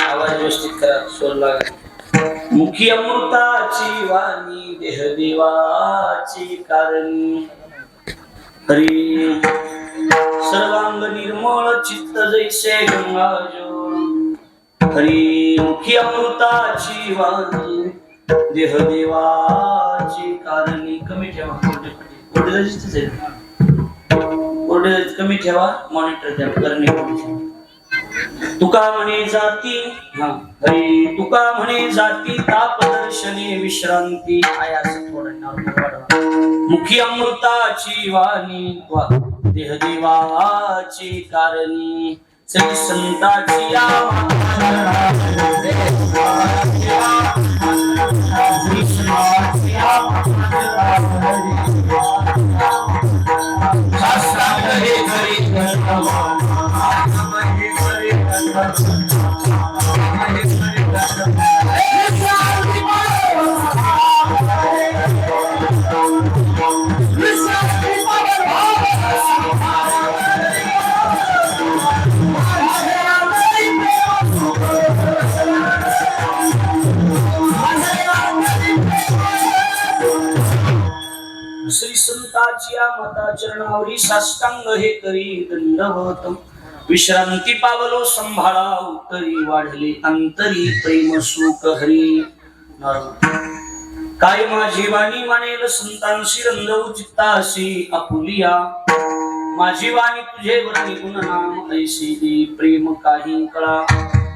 आवाज व्यवस्थित करा, स्वर लागा. मुखी अमृताची वाणी देह देवाची कारणी. हरी सर्वांग निर्मळ चित्त जैसे गंगाजळ. हरी मुखी अमृताची वाणी देह देवाची कारणी. कमी ठेवा ओरडे कमी ठेवा, मॉनिटर द्या करणे. तुका म्हणे जाती हरी तुका म्हणे जाती ताप दर्शने विश्रांती. आया थोडं मुखी अमृताची वाणी देह देवाची कारणी. श्री संताची श्री संताची मता चरणावरी साष्टांग हे करी दंडवत. विश्रांती पावलो संभाळा उत्तरी वाढले अंतरी प्रेम सुख हरी. काय माझी वाणी मानेल संतांशी रंगवू चित्ताशी आपुलिया. माझी वाणी तुझे वरणी गुणनाम ऐशी दे प्रेम काही कळा.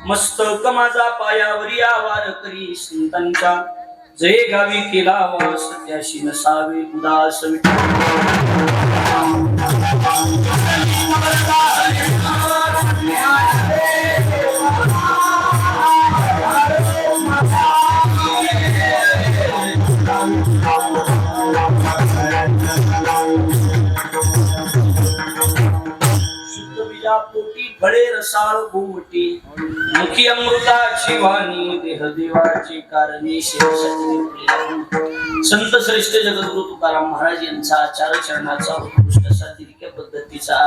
मस्तक माझा पायावरी आवार करी संतांच्या. जय गावी केला वास त्याशी नसावे उदास. पोटी फळे रसाळ गोवटी. मुखी अमृताची वाणी देह देवाची कारणी. संत श्रेष्ठ जगद्गुरु तुकाराम महाराज यांचा चारचरणाचा उत्कृष्ट सात्विक पद्धतीचा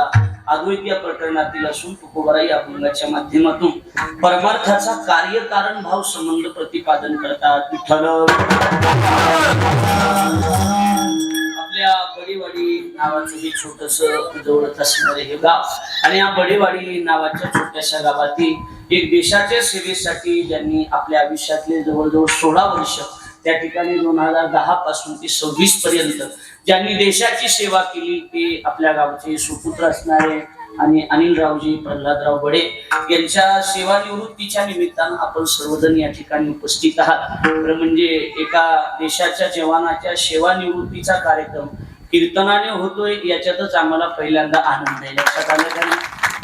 अद्वैतीय प्रकरणातील असून तुकोबरा या अभंगाच्या माध्यमातून परमार्थाचा कार्यकारण भाव संबंध प्रतिपादन करतात. विठ्ठल आपल्या बडेवाडी नावाचं हे छोटस जवळच असणारे हे गाव आणि या बडेवाडी नावाच्या छोट्याशा गावातील एक देशाच्या सेवेसाठी ज्यांनी आपल्या आयुष्यातले जवळजवळ 16 वर्ष त्या ठिकाणी 2010 पासून ते 26 पर्यंत ज्यांनी देशाची सेवा केली ते आपल्या गावचे सुपुत्र असणारे आणि अनिलरावजी प्रल्हादराव बडे यांच्या सेवानिवृत्तीच्या निमित्तानं आपण सर्वजण या ठिकाणी उपस्थित आहात. म्हणजे एका देशाच्या जवानाच्या सेवानिवृत्तीचा कार्यक्रम कीर्तनाने होतोय याच्यातच आम्हाला पहिल्यांदा आनंद आहे. लक्षात आलं का?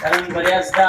कारण बऱ्याचदा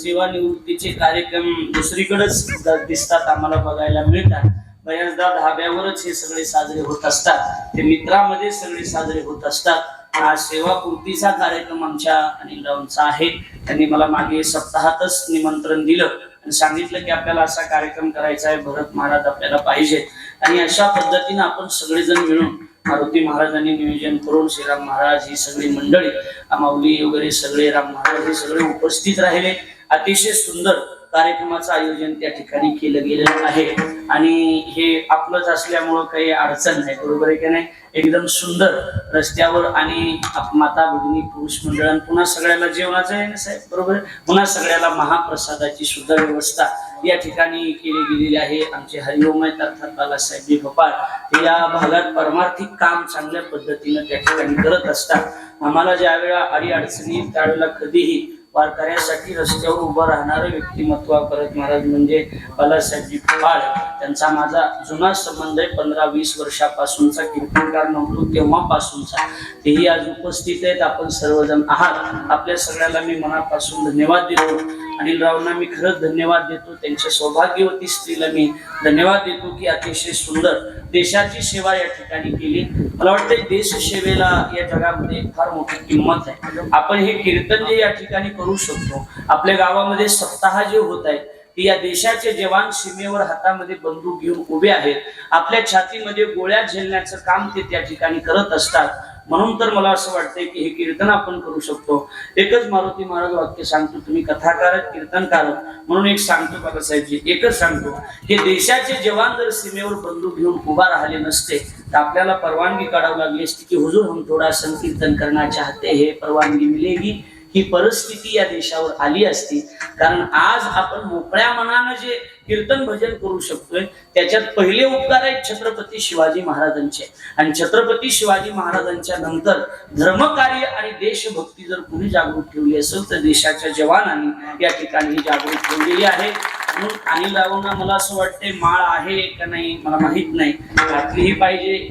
सेवानिवृत्तीचे कार्यक्रम दुसरीकडेच दिसतात, आम्हाला बघायला मिळतात. बऱ्याचदा धाब्यावरच हे सगळे साजरे होत असतात, ते मित्रामध्ये सगळे साजरे होत असतात. हा सेवापूर्तीचा कार्यक्रम आमच्या अनिलरावांचा आहे. त्यांनी मला मागे सप्ताहातच निमंत्रण दिलं आणि सांगितलं की आपल्याला असा कार्यक्रम करायचा आहे, भरत महाराज आपल्याला पाहिजे. आणि अशा पद्धतीने आपण सगळेजण मिळून मारुती महाराजांनी नियोजन करून श्रीराम महाराज ही सगळी मंडळी माऊली वगैरे सगळे राम महाराज हे सगळे उपस्थित राहिले. अतिशय सुंदर कार्यक्रमाचं आयोजन त्या ठिकाणी केलं गेलेलं आहे आणि हे आपलंच असल्यामुळं काही अडचण नाही, बरोबर आहे की नाही? एकदम सुंदर रस्त्यावर आणि माता भगिनी पुरुष मंडळां पुन्हा सगळ्याला जेवणाचं आहे ना साहेब, बरोबर? पुन्हा सगळ्याला महाप्रसादाची सुद्धा व्यवस्था या ठिकाणी केली गेलेली आहे. आमचे हरिओमय अर्थात बालासाहेब भोपाळ हे या भागात परमार्थिक काम चांगल्या पद्धतीनं त्या ठिकाणी करत असतात. आम्हाला ज्या वेळा अडी अडचणी त्यावेळेला कधीही वारकऱ्यासाठी रस्त्यावर उभं राहणारं व्यक्तिमत्व परत महाराज म्हणजे बालासाहेबजी भोपाळ. त्यांचा माझा जुना संबंध आहे, 15-20 वर्षापासूनचा कीर्तनकार नव्हतो तेव्हापासूनचा. तेही आज उपस्थित आहेत, आपण सर्वजण आहात. आपल्या सगळ्याला मी मनापासून धन्यवाद देतो. अनिलरावांना मी खरंच धन्यवाद देतो. त्यांच्या सौभाग्यवती स्त्रीला मी धन्यवाद देतो की अतिशय सुंदर देशाची सेवा या ठिकाणी केली. मला वाटतं देश सेवेला या जगामध्ये फार मोठी किंमत आहे. आपण हे कीर्तन जे या ठिकाणी करू शकतो, आपल्या गावामध्ये सप्ताह जे होत आहेत ते या देशाचे जवान सीमेवर हातामध्ये बंदूक घेऊन उभे आहेत. आपल्या छातीमध्ये गोळ्या झेलण्याचं काम ते त्या ठिकाणी करत असतात. म्हणून तर मला असं वाटतंय की हे कीर्तन आपण करू शकतो. एकच मारुती महाराज वाक्य सांगतो, तुम्ही कथाकार कीर्तनकार म्हणून एक सांगतो बाबासाहेबजी, एकच सांगतो की देशाचे जवान जर सीमेवर बंदूक घेऊन उभा राहिले नसते तर आपल्याला परवानगी काढावी लागली असती की हुजूर हम थोडा संकीर्तन करना चाहते हैं, परवानगी मिलेगी. ही परिस्थिती या देशावर आली असती. कारण आज आपण मोकळ्या मनानं जे कीर्तन भजन करू शकतोय त्याच्यात पहिले उपकार आहेत छत्रपती शिवाजी महाराजांचे. आणि छत्रपती शिवाजी महाराजांच्या नंतर धर्मकार्य आणि देशभक्ती जर कुणी जागृत ठेवली असेल तर देशाच्या जवानांनी या ठिकाणी जागृत ठेवलेली आहे. म्हणून अनिल रावांना मला असं वाटतंय माळ आहे का नाही मला माहित नाही, घातलीही पाहिजे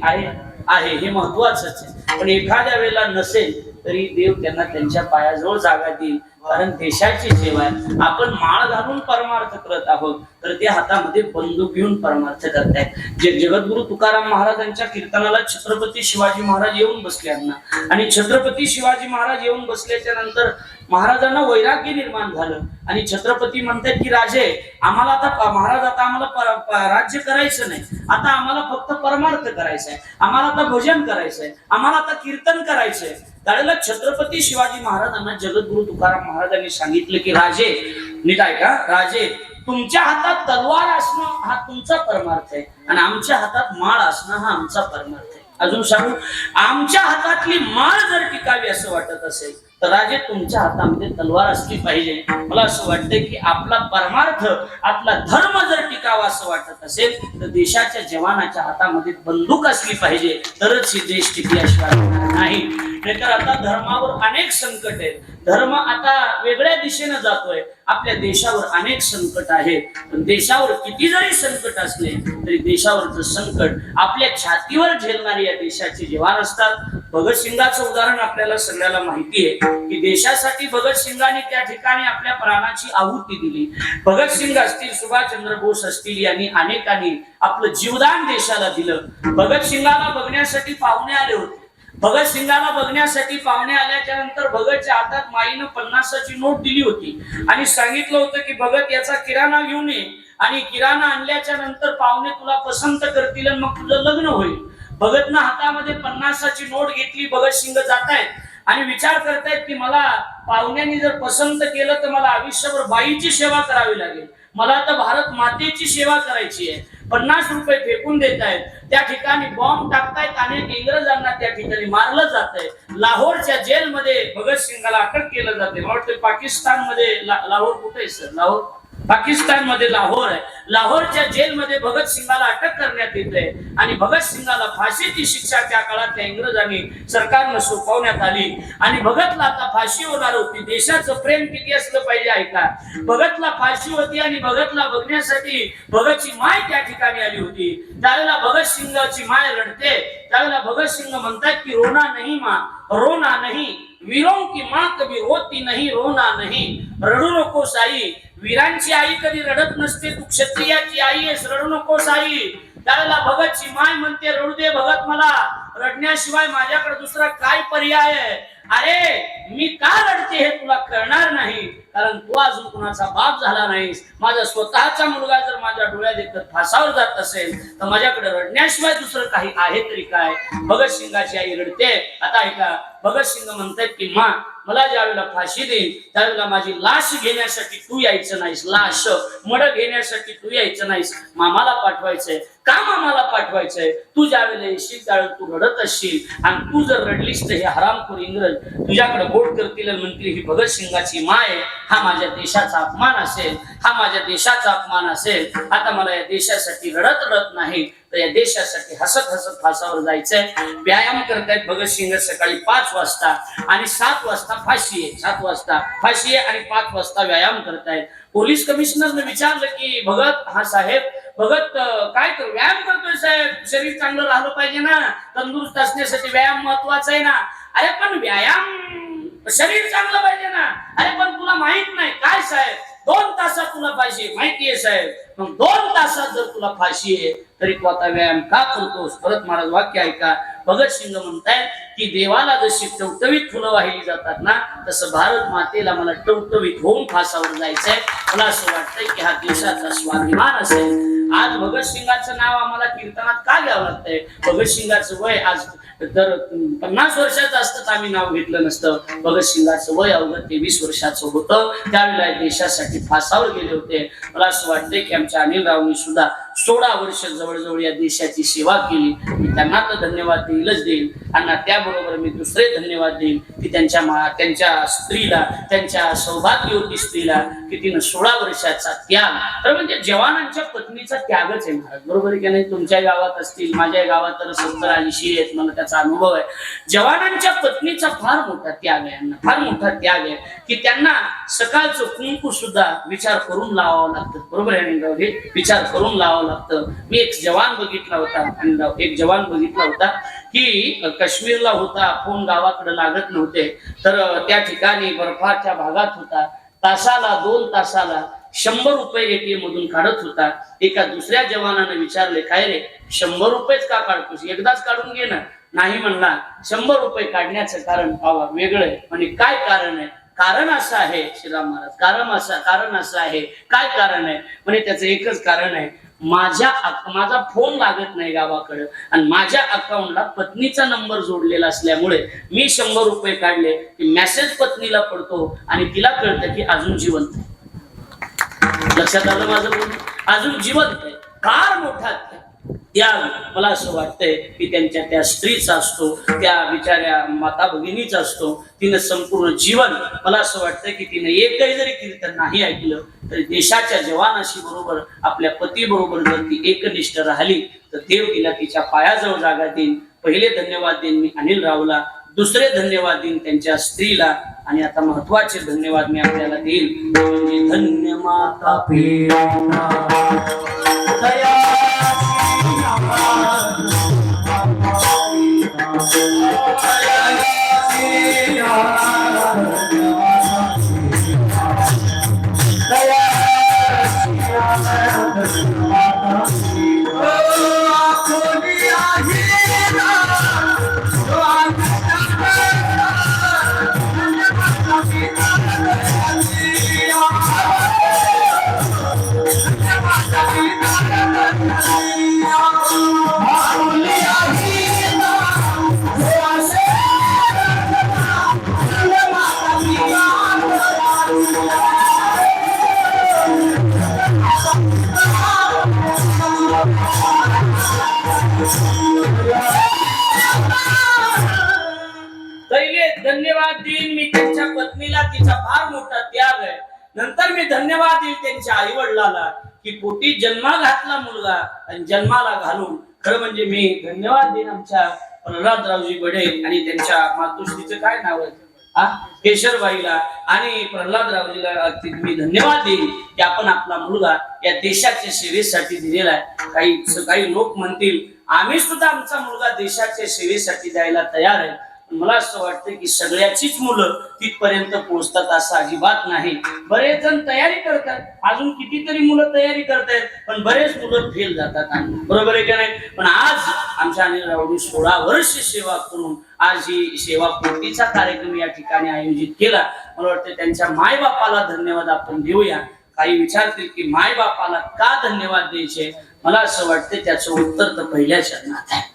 आहे हे महत्वाचंच आहे. पण एखाद्या वेळेला नसेल तरी देव त्यांना त्यांच्या पायाजवळ जागा देईल. कारण देशाची सेवा आहे. आपण माळ घालून परमार्थ करत आहोत तर ते हातामध्ये बंदूक घेऊन परमार्थ करतायत. जगद्गुरु तुकाराम महाराजांच्या कीर्तनाला छत्रपती शिवाजी महाराज येऊन बसले आणि छत्रपती शिवाजी महाराज येऊन बसल्याच्या नंतर महाराजांना वैराग्य निर्माण झालं आणि छत्रपती म्हणतात की राजे आम्हाला आता महाराज आता आम्हाला राज्य करायचं नाही, आता आम्हाला फक्त परमार्थ करायचा आहे, आम्हाला आता भजन करायचं आहे, आम्हाला आता कीर्तन करायचंय. त्यावेळेला छत्रपती शिवाजी महाराजांना जगद्गुरु तुकाराम महाराजांनी सांगितलं की राजे नीट ऐका, राजे तुमच्या हातात तलवार असणं हा तुमचा परमार्थ आहे आणि आमच्या हातात माळ असणं हा आमचा परमार्थ आहे. अजून सांगू, आमच्या हातातली माळ जर टिकावी असं वाटत असेल तर राजे तुमच्या हातामध्ये तलवार असली पाहिजे. मला असं वाटतंय की आपला परमार्थ आपला धर्म जर टिकावा असं वाटत असेल तर देशाच्या जवानाच्या हातामध्ये बंदूक असली पाहिजे तरच ही देश टिकल्याशिवाय नाही. नाहीतर आता धर्मावर अनेक संकट आहेत, धर्म आता वेगळ्या दिशेने जातोय, आपल्या देशावर अनेक संकट आहेत. पण देशावर किती जरी संकट असले तरी देशावरचं संकट आपल्या छातीवर झेलणारे या देशाचे जवान असतात. भगतसिंगाचं उदाहरण आपल्याला सगळ्याला माहिती आहे की देशासाठी भगतसिंगांनी त्या ठिकाणी आपल्या प्राणाची आहुती दिली. भगतसिंग असतील, सुभाषचंद्र बोस असतील, यांनी अनेकांनी आपलं जीवदान देशाला दिलं. भगतसिंगाला बघण्यासाठी पाहुणे आले होते. भगतसिंगाला बघण्यासाठी पाहुणे आल्याच्या नंतर भगतच्या हातात माईनं 50ची नोट दिली होती आणि सांगितलं होतं की भगत याचा किराणा घेऊन ये आणि किराणा आणल्याच्या नंतर पाहुणे तुला पसंत करतील आणि मग तुझं लग्न होईल. भगतनं हातामध्ये 50ची नोट घेतली. भगतसिंग जात आहेत आणि विचार करतायत की मला पाहुण्यांनी जर पसंत केलं तर मला आयुष्यभर बाईची सेवा करावी लागेल, मला तर भारत मातेची सेवा करायची आहे. 50 रुपये फेकून देत आहेत. त्या ठिकाणी बॉम्ब टाकतायत आणि इंग्रजांना त्या ठिकाणी मारलं जात आहे. लाहोरच्या जेलमध्ये भगतसिंगाला अटक केलं जाते. मला वाटतं पाकिस्तानमध्ये लाहोर कुठे आहे सर? लाहोर पाकिस्तानमध्ये लाहोर आहे. लाहोरच्या जेलमध्ये भगतसिंगाला अटक करण्यात येते आणि भगतसिंगाला फाशीची शिक्षा त्या काळात त्या इंग्रजांनी सरकारनं सोपवण्यात आली आणि भगतला आता फाशी होणार होती. देशाचं प्रेम किती असलं पाहिजे ऐका. भगतला फाशी होती आणि भगतला बघण्यासाठी भगतची माय त्या ठिकाणी आली होती. त्यावेळेला भगतसिंगाची माय रडते. त्यावेळेला भगतसिंग म्हणतात की रोना नहीं माँ, रोना नहीं, वीरों की माँ कभी रोती नहीं, रोना नहीं. रडू नकोस आई, वीरांची आई कधी रडत नसते, तू क्षत्रियाची आई आहेस, रडू नकोस आई. त्यावेळेला भगतची माय म्हणते रडू दे भगत, मला रडण्याशिवाय माझ्याकडे दुसरा काय पर्याय आहे. अरे मी का रडते हे तुला कळणार नाही, कारण तू अजून कुणाचा बाप झाला नाहीस. माझा स्वतःचा मुलगा जर माझ्या डोळ्यात देखत फासावर जात असेल तर माझ्याकडे रडण्याशिवाय दुसरं काही आहे तरी काय. भगतसिंगाची आई रडते. आता ऐका, भगतसिंग म्हणतात की माँ मला ज्यावेळेला फाशी देईल त्यावेळेला माझी लाश घेण्यासाठी तू यायचं नाहीस, लाश मड घेण्यासाठी तू यायचं नाहीस, मामाला पाठवायचंय. का मामाला पाठवायचंय? तू ज्यावेळेला येशील त्यावेळेला तू रडत असशील आणि तू जर रडलीस तर हे हरामखोर इंग्रज तुझ्याकडे बोट करतील आणि म्हणतील ही भगतसिंगाची माय, हा माझ्या देशाचा अपमान असेल, हा माझ्या देशाचा अपमान असेल. आता मला या देशासाठी रडत नाही तर या देशासाठी हसत हसत फासावर जायचंय. व्यायाम करतायत भगतसिंग सकाळी 5 वाजता आणि 7 वाजता फाशी आहे. 7 वाजता फाशी आहे आणि 5 वाजता व्यायाम करतायत. पोलीस कमिशनरने विचारलं की भगत, हा साहेब भगत काय कर व्यायाम करतोय साहेब, शरीर चांगलं राहिलं पाहिजे ना, तंदुरुस्त असण्यासाठी व्यायाम महत्वाचा आहे ना. अरे पण व्यायाम शरीर चांगलं पाहिजे ना. अरे पण तुला माहित नाही काय साहेब, 2 तासात तुला फाशी माहितीये साहेब. मग 2 तासात जर तुला फाशी आहे तरी तू आता व्यायाम का करतोस? परत महाराज वाक्य ऐका. भगतसिंग म्हणतायत की देवाला जशी टवटवीत फुलं वाहिली जातात ना तसं भारत मातेला मला टवटवीत होऊन फासावर जायचंय. मला असं वाटतंय की हा देशाचा स्वाभिमान असेल आज भगतसिंगाचं नाव आम्हाला कीर्तनात का घ्यावं लागतंय? भगतसिंगाचं वय आज तर 50 वर्षाचं असतं तर आम्ही नाव घेतलं नसतं. भगतसिंगाचं वय अवघं 23 वर्षाचं होतं. त्यावेळेला देशासाठी फासावर गेले होते. मला असं वाटतंय की आमच्या अनिलरावनी सुद्धा 16 वर्ष जवळजवळ या देशाची सेवा केली. मी त्यांना तर धन्यवाद देईलच देईल आणि त्याबरोबर मी दुसरे धन्यवाद देईल की त्यांच्या स्त्रीला, त्यांच्या सौभाग्यवती स्त्रीला की तिनं 16 वर्षाचा त्याग, तर म्हणजे जवानांच्या पत्नीचा त्यागच आहे महाराज. बरोबर आहे की नाही? तुमच्या गावात असतील, माझ्या गावात तर 70-80 आहेत, मला त्याचा अनुभव आहे. जवानांच्या पत्नीचा फार मोठा त्याग आहे, यांना फार मोठा त्याग आहे की त्यांना सकाळचं कुंकू सुद्धा विचार करून लावावं लागतं. बरोबर आहे आणि विचार करून लावावं लागतं. मी एक जवान बघितला होता की काश्मीरला होता, फोन गावाकडे लागत नव्हते, तर त्या ठिकाणी बर्फाच्या भागात होता. तासाला 2 तासाला 100 रुपये एटीएम मधून काढत होता. एका दुसऱ्या जवानाने विचारले, काय रे 100 रुपयेच का काढतोस? एकदाच काढून घे ना. नाही म्हणला. 100 रुपये काढण्याचं कारण वेगळं आहे. म्हणजे काय कारण आहे? कारण असं आहे श्रीराम महाराज, कारण असं आहे. काय कारण आहे? म्हणजे त्याचं एकच कारण आहे, माझा फोन लागत नाही गावाकडे आणि माझ्या अकाउंटला पत्नीचा नंबर जोडलेला असल्यामुळे मी 100 रुपये काढले की मेसेज पत्नीला पडतो आणि तिला कळतं की अजून जिवंत आहे. लक्षात आलं माझं बोलणं? अजून जिवंत आहे. फार मोठा त्याग मला असं वाटतंय की त्या स्त्रीचा असतो, त्या बिचाऱ्या माता भगिनीचा असतो. तिनं संपूर्ण जीवन, मला असं वाटतंय की तिने एकही जरी कीर्तन नाही ऐकलं तरी देशाच्या जवानाशी बरोबर, आपल्या पती बरोबर जर ती एकनिष्ठ राहिली तर देव तिला तिच्या पायाजवळ जागा देईन. पहिले धन्यवाद देईन मी अनिलरावला, दुसरे धन्यवाद देईन त्यांच्या स्त्रीला आणि आता महत्वाचे धन्यवाद मी आपल्याला देईल म्हणजे धन्य माता धन्यवाद देईन मी त्यांच्या पत्नीला, तिचा फार मोठा त्याग आहे. नंतर मी धन्यवाद देईन त्यांच्या आई वडिलाला की पोटी जन्मा घातला मुलगा आणि जन्माला घालून. खरं म्हणजे मी धन्यवाद देईन आमच्या प्रल्हादरावजी बडे आणि त्यांच्या मातोश्रीचं काय नाव आहे केशरबाईला आणि प्रल्हादरावजीला मी धन्यवाद देईन की आपण आपला मुलगा या देशाच्या सेवेसाठी दिलेला आहे. काही लोक म्हणतील आम्ही सुद्धा आमचा मुलगा देशाच्या सेवेसाठी द्यायला तयार आहे. मला असं वाटतं की सगळ्याचीच मुलं तिथपर्यंत पोहोचतात असं अजिबात नाही. बरेच जण तयारी करतात, अजून कितीतरी मुलं तयारी करतायत, पण बरेच मुलं फेल जातात. बरोबर आहे का नाही? पण आज आमच्या अनिलरावनी 16 वर्ष सेवा करून आज ही सेवा पूर्तीचा कार्यक्रम या ठिकाणी आयोजित केला. मला वाटतं त्यांच्या मायबापाला धन्यवाद आपण देऊया. काही विचारतील की मायबापाला का धन्यवाद द्यायचे? मला असं वाटतं त्याचं उत्तर तर पहिल्या चरणात आहे.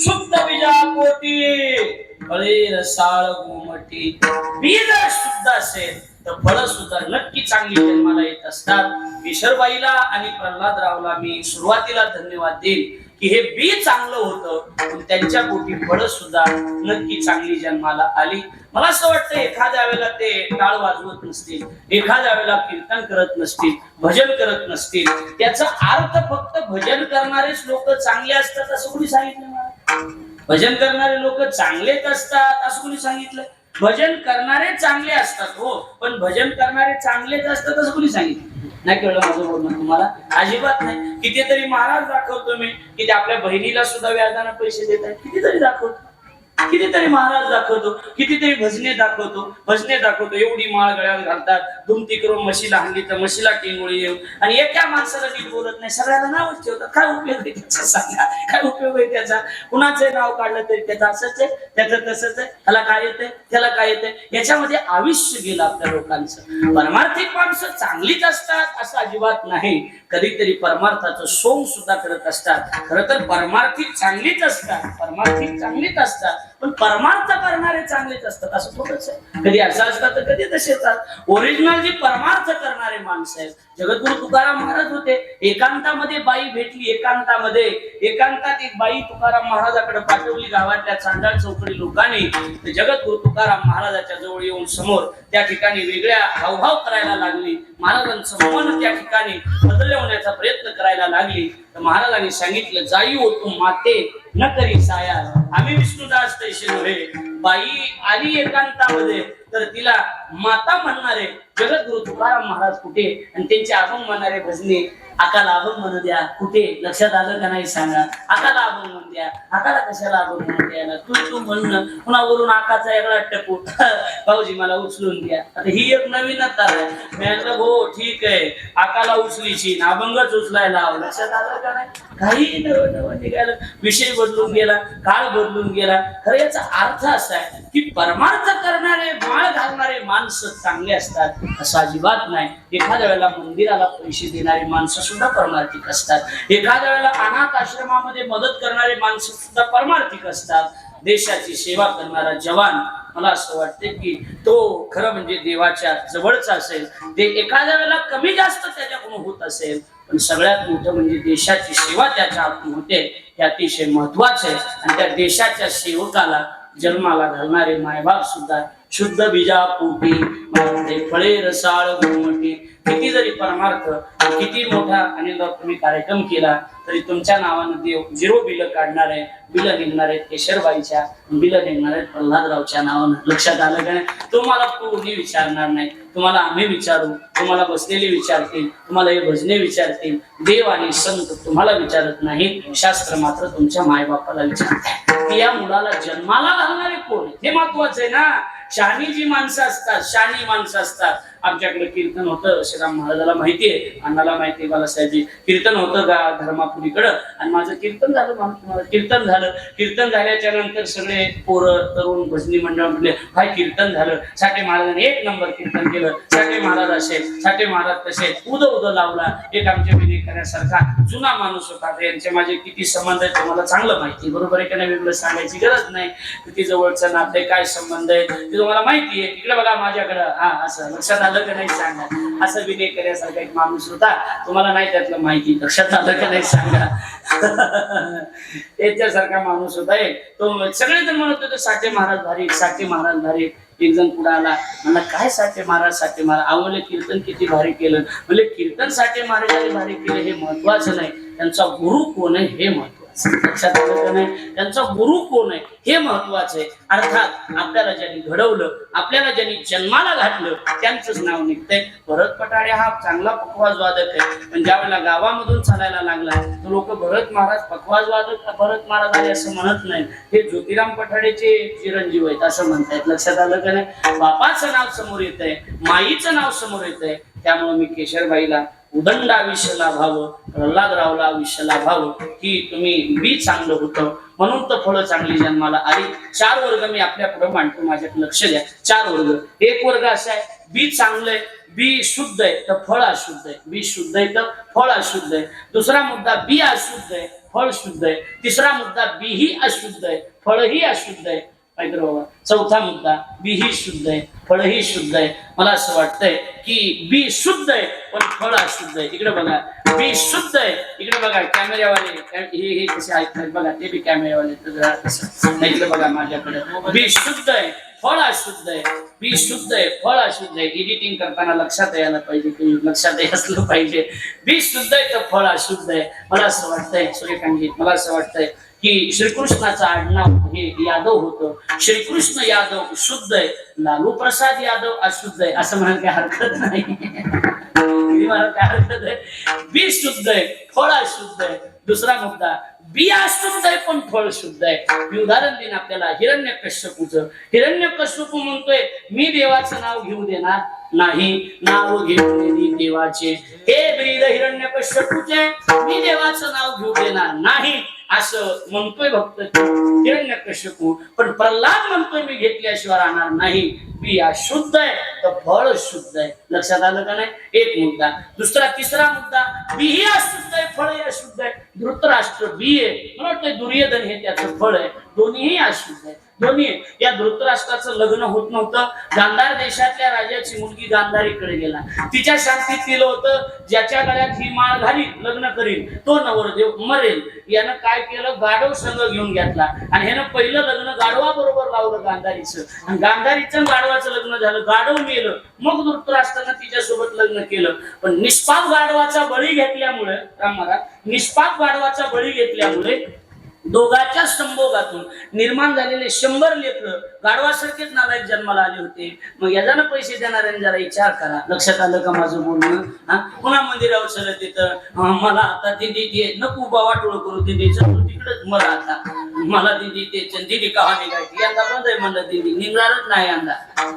शुद्ध बीजापोटी फळे रसाळ गोमटी. बीज शुद्ध असेल तर फळ सुद्धा नक्की चांगली जन्माला येत असतात. किशोरबाईला आणि प्रल्हादरावला मी सुरुवातीला धन्यवाद देईन की हे बी चांगलं होतं, त्यांच्या पोटी फळ सुद्धा नक्की चांगली जन्माला आली. मला असं वाटतं एखाद्या वेळेला ते टाळ वाजवत नसतील, एखाद्या वेळेला कीर्तन करत नसतील, भजन करत नसतील, त्याचा अर्थ फक्त भजन करणारेच लोक चांगले असतात असं कोणी सांगितलं मला? भजन करणारे लोक चांगलेच असतात असं कोणी सांगितलं? भजन करणारे चांगले असतात हो, पण भजन करणारे चांगलेच असतात असं कोणी सांगितलं? नाही कळलं माझं बोलणं तुम्हाला? अजिबात नाही. कितीतरी महाराज दाखवतो मी की ते आपल्या बहिणीला सुद्धा व्याजाने पैसे देत आहेत. कितीतरी दाखवतो, कितीतरी महाराज दाखवतो, कितीतरी भजने दाखवतो. एवढी माळ गळ्यात घालतात, दुमती करून म्हशीला हाणली तर म्हशीला टिंगोळी येऊ, आणि एका माणसाला नीट बोलत नाही, सगळ्याला नावच ठेवतात. काय उपयोग आहे त्याचा सांगा? काय उपयोग आहे त्याचा? कुणाचं नाव काढलं तरी त्याचं असंच आहे, त्याचं तसंच आहे, त्याला काय येतंय, त्याला काय येतंय. याच्यामध्ये आयुष्य गेलं आपल्या लोकांचं. परमार्थिक माणसं चांगलीच असतात असं अजिबात नाही. कधीतरी परमार्थाचं सोंग सुद्धा करत असतात. खरं तर परमार्थिक चांगलीच असतात, पण परमार्थ करणारे चांगलेच असतात असं थोडंच आहे. कधी असं असतात तर कधी तसे असतात. ओरिजिनल जे परमार्थ करणारे माणसं आहेत. जगद्गुरु तुकाराम महाराज होते, एकांतामध्ये बाई भेटली, एकांतात एक बाई तुकाराम महाराजाकडे पाठवली गावातल्या चांडाळ चौकडी लोकांनी. तर जगद्गुरु तुकाराम महाराजाच्या जवळ येऊन समोर त्या ठिकाणी वेगळ्या हावभाव करायला लागली. महाराजांचं मन त्या ठिकाणी बदलवण्याचा प्रयत्न करायला लागली. तर महाराजांनी सांगितलं, जाई हो तू माते न करी साया. आम्ही विष्णुदास तैसे नव्हे. बाई आली एकांतामध्ये तर तिला माता म्हणणारे जगद्गुरु तुकाराम महाराज कुठे, आणि त्यांचे अभंग म्हणणारे भजने आकाला अभंग म्हणू द्या कुठे? लक्षात आलं का नाही सांगा? आकाला अभंग म्हणू द्या. आकाला कशाला अभंग म्हणू द्यायला? तू म्हणणं पुन्हावरून आकाचा एवढा टपूट भाऊजी मला उचलून द्या. आता ही एक नवीनच आहे. मी म्हटलं हो ठीक आहे, आकाला उचलीची अभंगच उचलायला हवं. लक्षात आलं का नाही? काही नवं निघालं, विषय बदलून गेला, काळ बदलून गेला. खरं याचा अर्थ असा आहे की परमार्थ करणारे, माळ घालणारे माणसं चांगले असतात असं अजिबात नाही. एखाद्या वेळेला मंदिराला पैसे देणारे माणसं सुद्धा परमार्थिक असतात. एखाद्या वेळेला अनाथ आश्रमामध्ये मदत करणारे माणसं सुद्धा परमार्थिक असतात. देशाची सेवा करणारा जवान, मला असं वाटते की तो खरं म्हणजे देवाच्या जवळचा असेल. ते एखाद्या वेळेला कमी जास्त त्याच्याकडून होत असेल, पण सगळ्यात मोठं म्हणजे देशाची सेवा त्याच्या हातून होते, हे अतिशय महत्वाचं आहे. आणि त्या देशाच्या सेवकाला जन्माला घालणारे मायबाप सुद्धा शुद्ध बीजापोटी फळे रसाळ गोमटी. किती जरी परमार्थ, किती मोठा आनंदात तुम्ही कार्यक्रम केला तरी तुमच्या नावानं देव 0 बिल काढणार आहे. बिल निघणार आहेत केशरबाईच्या, बिल निघणार आहेत प्रल्हादरावच्या नावानं. लक्षात आलं का नाही? तुम्हाला कोणी विचारणार नाही, तुम्हाला आम्ही विचारू, तुम्हाला बसलेले विचारतील, तुम्हाला हे भजने विचारतील. देव आणि संत तुम्हाला विचारत नाही, शास्त्र मात्र तुमच्या मायबापाला विचारतात की या मुलाला जन्माला घालणारे कोण? हे महत्वाचं आहे ना. शहाणी जी माणसं असतात, शहाणी माणसं असतात. आमच्याकडे कीर्तन होतं, श्रीराम महाराजाला माहितीये, अण्णाला माहितीये, बालासाहेबजी कीर्तन होतं धर्मापुरीकडं. आणि माझं कीर्तन झालं. कीर्तन झाल्याच्या नंतर सगळे पोरं तरुण भजनी मंडळ म्हटले, भाई कीर्तन झालं, साठे महाराजांनी 1 नंबर कीर्तन केलं. साठे महाराज असे, साठे महाराज तसे, उद लावला. एक आमच्या विधी करण्यासारखा जुना माणूस होता. यांचे माझे किती संबंध आहेत तुम्हाला चांगलं माहिती, बरोबर आहे का नाही? वेगळं सांगायची गरज नाही. किती जवळचं नातं आहे, काय संबंध आहे ते तुम्हाला माहिती आहे. इकडे बघा माझ्याकडं, हा असं लक्षात आलं का नाही सांगा? असं विनय करण्यासारखा एक माणूस होता, तुम्हाला नाही त्यातलं माहिती. लक्षात आलं का नाही सांगा? याच्यासारखा माणूस होता तो. सगळेजण म्हणत होते साठे महाराज भारी, साठे महाराज भारी. एक जण पुढे आला, मला काय साठे महाराज आवले कीर्तन किती भारी केलं. म्हणजे कीर्तन साठे महाराजांनी भारी केलं हे महत्वाचं नाही, त्यांचा गुरु कोण आहे हे महत्वाचं. लक्षात आलं का नाही? त्यांचा गुरु कोण आहे हे महत्वाचं आहे. अर्थात आपल्याला ज्यांनी घडवलं, आपल्याला ज्यांनी जन्माला घातलं त्यांचंच नाव निघतंय. भरत पठाडे हा चांगला पखवाज वादक आहे, पण ज्या वेळेला गावामधून चालायला लागला तर लोक भरत महाराज पखवाज वादक भरत महाराज आले असं म्हणत नाही, हे ज्योतिराम पठाडेचे चिरंजीव आहेत असं म्हणतायत. लक्षात आलं का नाही? बापाचं नाव समोर येत आहे, माईचं नाव समोर येत आहे. त्यामुळे मी केशरबाईला उदंड आयुष्य लाभावं, प्रल्हादरावला आयुष्य लाभावं की तुम्ही बी चांगलं होतं म्हणून तर फळं चांगली जन्माला आली. 4 वर्ग मी आपल्या पुढे मांडतो, माझ्याकडे लक्ष द्या. 4 वर्ग. एक वर्ग असा आहे बी चांगलं आहे, बी शुद्ध आहे तर फळ अशुद्ध आहे, बी शुद्ध आहे तर फळ अशुद्ध आहे. दुसरा मुद्दा बी अशुद्ध आहे, फळ शुद्ध आहे. तिसरा मुद्दा बी ही अशुद्ध आहे, फळही अशुद्ध आहे. बाबा चौथा मुद्दा बी ही शुद्ध आहे, फळ ही शुद्ध आहे. मला असं वाटतंय की बी शुद्ध आहे पण फळ अशुद्ध आहे. इकडे बघा बी शुद्ध आहे, इकडे बघा कॅमेऱ्यावाले हे कसे ऐकतात बघा, ते बी कॅमेऱ्यावाले इकडे बघा माझ्याकडे. बी शुद्ध आहे, फळ अशुद्ध आहे, बी शुद्ध आहे, फळ अशुद्ध आहे. एडिटिंग करताना लक्षात यायला पाहिजे, की लक्षात असलं पाहिजे. बी शुद्ध आहे तर फळ अशुद्ध आहे. मला असं वाटतंय सूर्यकांत, मला असं वाटतंय की श्रीकृष्णाचं आडनाव हे यादव होतं. श्रीकृष्ण यादव शुद्ध आहे, लालू प्रसाद यादव अशुद्ध आहे असं म्हणायला काही हरकत नाही. काय हरकत आहे? बी शुद्ध आहे, फळ अशुद्ध आहे. दुसरा मुद्दा बी अशुद्ध आहे पण फळ शुद्ध आहे. मी उदाहरण देईन आपल्याला हिरण्यकश्यपूचं. हिरण्यकश्यपू म्हणतोय मी देवाचं नाव घेऊ देणार नाही, नाव घेऊन देवाचे. हे ब्रीद हिरण्यकश्यपूचे मी देवाचं नाव घेऊ देणार नाही असं म्हणतोय भक्त हिरण्यकश्यपू. पण प्रल्हाद म्हणतोय मी घेतल्याशिवाय राहणार नाही. बी अशुद्ध आहे तर फळ शुद्ध आहे. लक्षात आलं का नाही? एक मुद्दा. दुसरा तिसरा मुद्दा बी ही अशुद्ध आहे, फळ अशुद्ध आहे. धृतराष्ट्र बी आहे, मला वाटतं दुर्योधन हे त्याचं फळ आहे. दोन्हीही अशुद्ध आहे, दोन्ही. या धृतराष्ट्राचं लग्न होत नव्हतं. गांधार देशातल्या राजाची मुलगी गांधारीकडे गेला. तिच्या शांतीत दिलं होतं ज्याच्या गळ्यात ही माळ घाली लग्न करील तो नवरदेव मरेल. यानं काय केलं, गाढव संघ घेऊन घेतला आणि ह्यानं पहिलं लग्न गाढवा बरोबर लावलं गांधारीचं. आणि गांधारीचं गाढवाचं लग्न झालं, गाढव मेलं. मग धृतराष्ट्रानं तिच्यासोबत लग्न केलं. पण निष्पाप गाढवाचा बळी घेतल्यामुळे राम महाराज निष्पाप गाढवाचा बळी घेतल्यामुळे दोघांच्या संभोगातून निर्माण झालेले 100 लेकरं गाढवासारखेच नालायक जन्माला आले होते. मग याच्यानं पैसे देणाऱ्यांनी जरा विचार करा. लक्षात आलं का माझं बोलणं? पुन्हा मंदिरावर चलत तिथं मला आता दिदी दे नको बाबा वाटोळ करू, दिदी तिकडच मला आता मला दिदी ते दिदी कहा निघायची. यंदा बंद आहे म्हणलं, दिदी निघणारच नाही यंदा.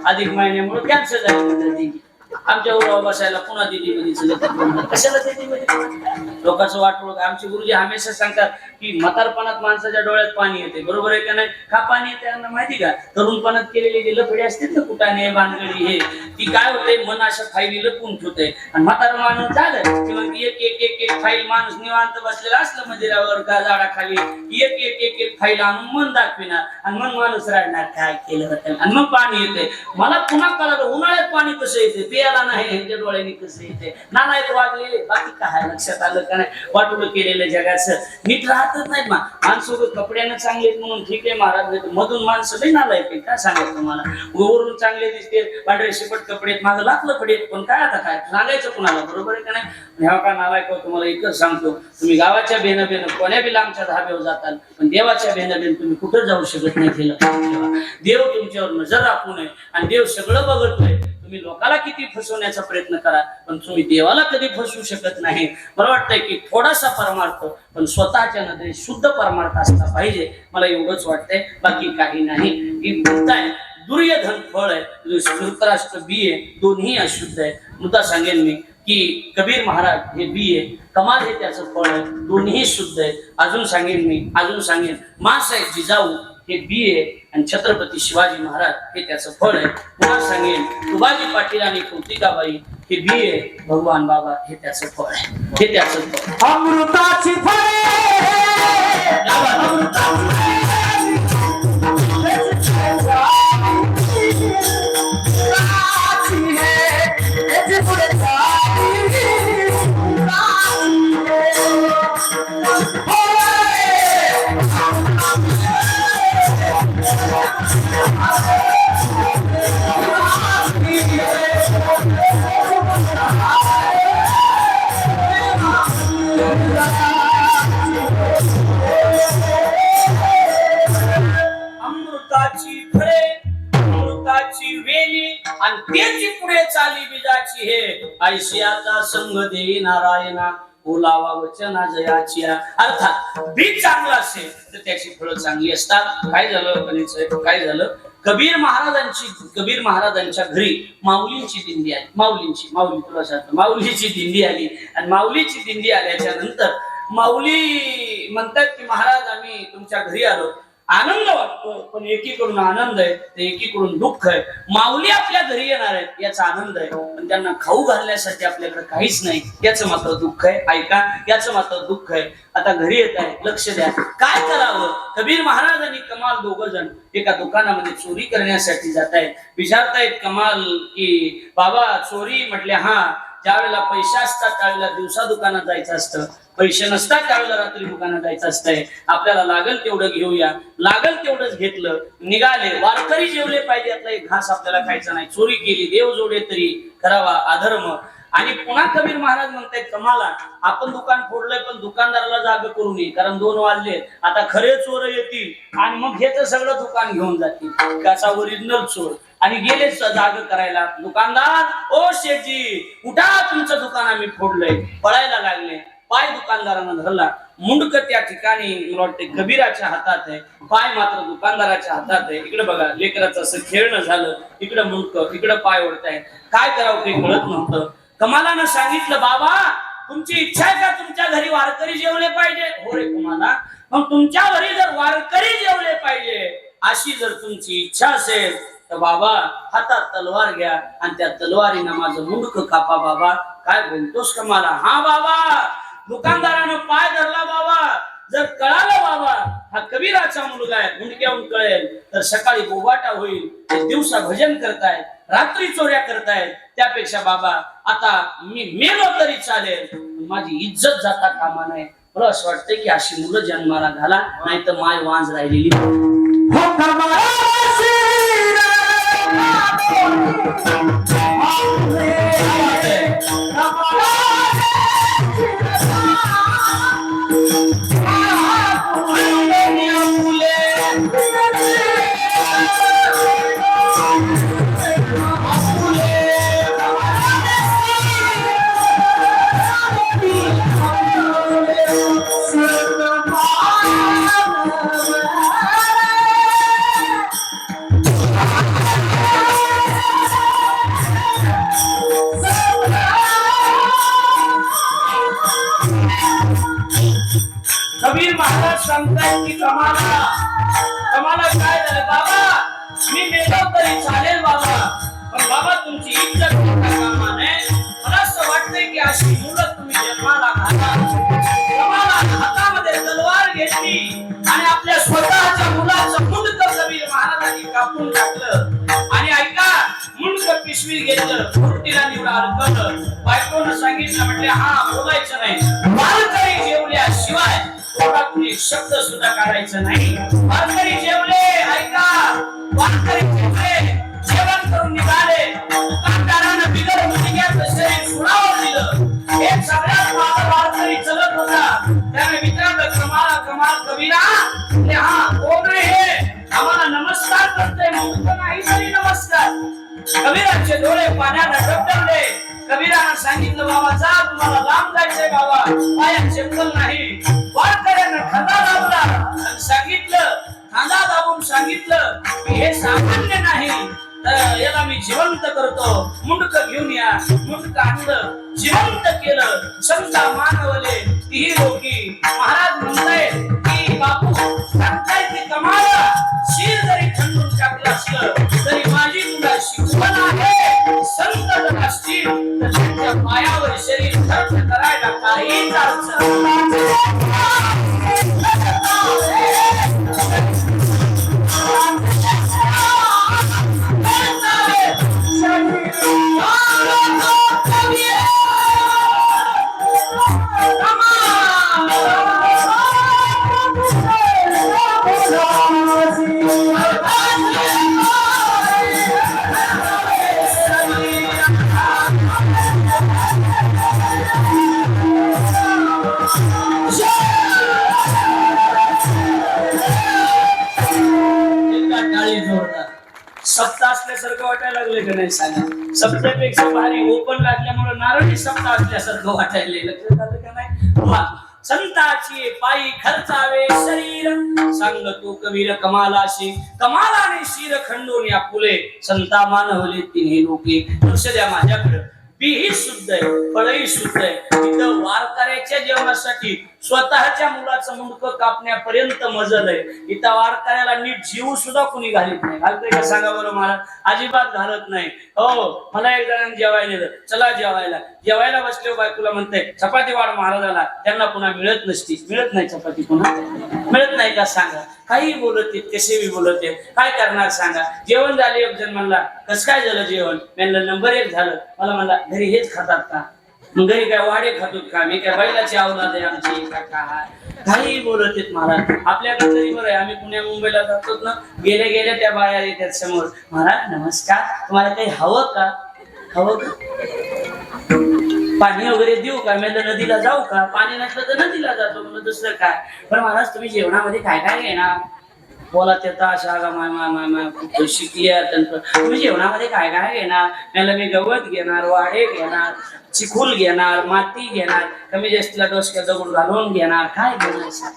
अधिक महिन्यामुळे कॅन्सल झाली म्हणलं दिदी. आमच्या उरावर बसायला पुन्हा दिदी मध्ये कशाला दिदी मध्ये लोकांचं वाटोळ. आमचे गुरुजी हमेशा सांगतात की म्हातारपणात माणसाच्या डोळ्यात पाणी येते. बरोबर आहे का नाही? का पाणी येते यांना माहिती का? तरुणपणात केलेली जे लफडे असते ना, कुटाने बांधगडी हे ती काय होते, मन अशा फाईली लपून ठेवते. आणि म्हातार माणूस झालं किंवा एक एक एक एक फाईल माणूस निवांत बसलेला असलं मंदिरावर का झाडाखाली एक एक एक एक फाईल आणून मन दाखविणार आणि मग माणूस राहणार काय केलं होतं. आणि मग पाणी येते. मला पुन्हा कळालं उन्हाळ्यात पाणी कसं येते, प्यायला नाही ह्यांच्या डोळ्याने कसं येते. नालायक वागलेले बाकी काय. लक्षात आलं का नाही? वाटोळं केलेलं जगाचं नीट राहतच नाहीत. माणसं कपड्यानं चांगले म्हणून ठीक आहे महाराज, मधून माणसं नाही नालायक आहे. काय सांगायचं तुम्हाला? वरून चांगले दिसते, पांढरे शिपट कपडे, माझं लाकलं पडेल, पण काय आता काय सांगायचं कुणाला? बरोबर आहे का नाही? ह्या का नालायक तुम्हाला एकच सांगतो, तुम्ही गावाच्या बेन कोण्या बी लांबच्या धाब्यावर जाताल, पण देवाच्या बेन तुम्ही कुठं जाऊ शकत नाही. देव तुमच्यावर नजर राखू नये आणि देव सगळं बघतोय. तुम्ही लोकाला किती फसवण्याचा प्रयत्न करा पण तुम्ही देवाला कधी फसवू शकत नाही. मला वाटतंय की थोडासा परमार्थ पण स्वतःच्या नजरेत शुद्ध परमार्थ असला पाहिजे. मला एवढंच वाटतंय, बाकी काही नाही. की म्हणताय दुर्योधन फळ आहे, धृतराष्ट्र बी आहे, दोन्ही अशुद्ध आहे. मुद्दा सांगेन मी की कबीर महाराज हे बी आहे, कमाल हे त्याचं फळ आहे, दोन्ही शुद्ध आहे. अजून सांगेन माँसाहेब जिजाऊ हे बी आहे आणि छत्रपती शिवाजी महाराज हे त्याचं फळ आहे. पुन्हा सांगेन तुबाजी पाटील आणि कौतिकाबाई हे बी आहे, भगवान बाबा हे त्याचं फळ आहे, हे त्याचं फळ. अमृताची फळे आणि त्याची पुढे चाली बीजाची हे ऐशियाचा संग देई नारायणा बोलावा वचना जयाची. अर्थात बीज चांगलं असेल तर त्याची फळं चांगली असतात. काय झालं काय झालं, कबीर महाराजांच्या घरी माऊलींची दिंडी आली. माऊली तुला सांगतो, माऊलीची दिंडी आली. आणि माऊलीची दिंडी आल्याच्या नंतर माऊली म्हणतात की महाराज आम्ही तुमच्या घरी आलो, आनंद वाटतो, पण एकीकडून आनंद आहे तर एकीकडून दुःख आहे. माऊली आपल्या घरी येणार आहेत याचा आनंद आहे, पण त्यांना खाऊ घालण्यासाठी आपल्याकडे काहीच नाही याचं मात्र दुःख आहे. ऐका, याचं मात्र दुःख आहे. आता घरी येत आहे, लक्ष द्या. काय करावं, कबीर महाराज आणि कमाल दोघं जण एका दुकानामध्ये चोरी करण्यासाठी जात आहेत. विचारतायत कमाल की बाबा चोरी म्हटले, हा ज्यावेळेला पैसे असतात त्यावेळेला दिवसा दुकानात जायचं असतं, पैसे नसतात त्यावेळेला रात्री दुकानात जायचं असतंय. आपल्याला लागल तेवढं घेऊया. लागल तेवढंच घेतलं, निघाले. वारकरी जेवले पाहिजे, यातला एक घास आपल्याला खायचा नाही. चोरी केली, देव जोडे तरी करावा अधर्म. आणि पुन्हा कबीर महाराज म्हणतायत कमाला, आपण दुकान फोडलंय पण दुकानदाराला जाग करू नये, कारण 2 वाजले. आता खरे चोर येतील आणि मग हेच सगळं दुकान घेऊन जातील, कसा ओरिजिनल चोर. आणि गेले जाग करायला. दुकानदार, ओ शेठजी उठा, तुमचं दुकान आम्ही फोडलंय. पळायला लागले. पाय दुकानदारानं धरला. मुंडक त्या ठिकाणी मला वाटते कबीराच्या हातात आहे, पाय मात्र दुकानदाराच्या हातात आहे. इकडे बघा, लेकराचं असं खेळणं झालं, इकडं मुंडक, इकडं पाय ओढताय. काय करावं काही कळत नव्हतं. कमालानं सांगितलं, बाबा तुमची इच्छा आहे का तुमच्या घरी वारकरी जेवले पाहिजे? हो रे कमाला, मग तुमच्या घरी जर वारकरी जेवले पाहिजे अशी जर तुमची इच्छा असेल तर बाबा हातात तलवार घ्या आणि त्या तलवारीनं माझं मुंडक कापा. बाबा काय बोलतोस कमाला? हा बाबा. दुकानदारानं पाय धरला. बाबा जर कळालं बाबा हा कबीराचा मुलगा आहे, मुंडक्याहून कळेल तर सकाळी बोबाटा होईल. दिवसा भजन करतायत, रात्री चोऱ्या करतायत, त्यापेक्षा बाबा आता मी मेलो तरी चालेल, माझी इज्जत जाता कामा नये. मला असं वाटतंय की अशी मुलं जन्माला घाला, नाही तर माय वांज राहिलेली. कबीर महाराज सांगतायत की कमाला काय झालं बाबा, मी मेलो तरी चालेल बाबा, पण बाबा तुमची इज्जत करता कामा नये. मला असं वाटतंय की अशी मुलं तुम्ही जन्माला घाला. कमाला हातामध्ये तलवार घेतली आणि आपल्या स्वतःच्या मुलाचं मुंडक कबीर महाराजांनी कापून टाकलं. आणि ऐका, मुंडक पिशवी घेतलं, फुरटीला निवडा अडकलं. बायकोनं सांगितलं, म्हटले हा बोलायचं नाही, वारकरी जेवल्याशिवाय एक शब्द सुद्धा काढायचं नाही. वारकरी जेवले, ऐका, वारकरी जेवले, जेवण करून निघाले. दुकानदारानं बिगर मुलग्याचं शरीर सुरावर दिलं. एक सगळ्यात माझा वारकरी चलत होता. त्याने विचारलं, कमाल कबीरा, हा कोण आहे हे? आम्हाला नमस्कार करतोय, म्हणतो नाही तरी नमस्कार. कबीराचे डोळे पाण्याला डबडबले. कबीरानं सांगितलं, बाबा जा, तुम्हाला लांब जायचंय बाबा, पायात चप्पल नाही. वारकऱ्यानं खांदा दाबला आणि सांगितलं, खांदा दाबून सांगितलं की हे सामान्य नाही, याला मी जिवंत करतो. मुंडक घेऊन या. मुंडक आणलं, जिवंत केलं. समजा मानवले तीही रोगी. महाराज म्हणताय की बापू सांगताय की कमाला शिर जरी खंडून टाकलं असलं तरी माझी तुला शिकवण आहे. संत जर असतील तर त्यांच्या पायावर शरीर खर्च करायला काहीच अडचण नाही. Yeah! असल्यासारखं वाटायला लागले का नाही सांगा. सप्त्यापेक्षा भारी ओपन लागल्यामुळे नारळी सप्ताह असल्यासारखं वाटायला लक्षात आलं का नाही. वा संताची पायी खर्चावे शरीर सांग तू कबीर कमालाशी कमालाने शिर खंडून या फुले संता मानवले तिन्ही लोके. लक्ष द्या माझ्याकडे बीही शुद्ध आहे फळही शुद्ध आहे. इथं वारकऱ्याच्या जेवणासाठी स्वतःच्या मुलाचं मुंडकं कापण्यापर्यंत मजल आहे. इथं वारकऱ्याला नीट जीव सुद्धा कुणी घालत नाही. घालतंय का सांगा बरं मला. अजिबात घालत नाही. हो मला एक जणांनी जेवायला नेलं. चला जेवायला बसले बायकोला म्हणते चपाती वाढ महाराजाला. त्यांना पुन्हा मिळत नसती. मिळत नाही चपाती पुन्हा मिळत नाही का सांगा. काही बोलत आहेत कसे बोलत आहेत काय करणार सांगा. जेवण झाले एक जण म्हणला कसं काय झालं जेवण. म्हणलं नंबर 1 झालं. मला म्हणला घरी हेच खातात का. मग घरी काय वाडे खातो का मी काय बैलाची अवलाद आहे आमची का काय. काही बोलत आहेत महाराज. आपल्याकडे तरी बरं आहे आम्ही पुण्या मुंबईला जातो ना गेल्या त्या बाया येतात समोर. महाराज नमस्कार तुम्हाला काही हवं का पाणी वगैरे देऊ का. मी नदीला जाऊ का. पाणी नसलं तर नदीला जातो म्हणलं दुसरं काय. पण महाराज तुम्ही जेवणामध्ये काय काय घेणार. बोला त्याचा अशा माय शिकली तुम्ही जेवणामध्ये काय काय घेणार. मला मी गवत घेणार वाडे घेणार चिखूल घेणार माती घेणार कमी जास्तीला डोसक्या दगड घालून घेणार काय घेणार.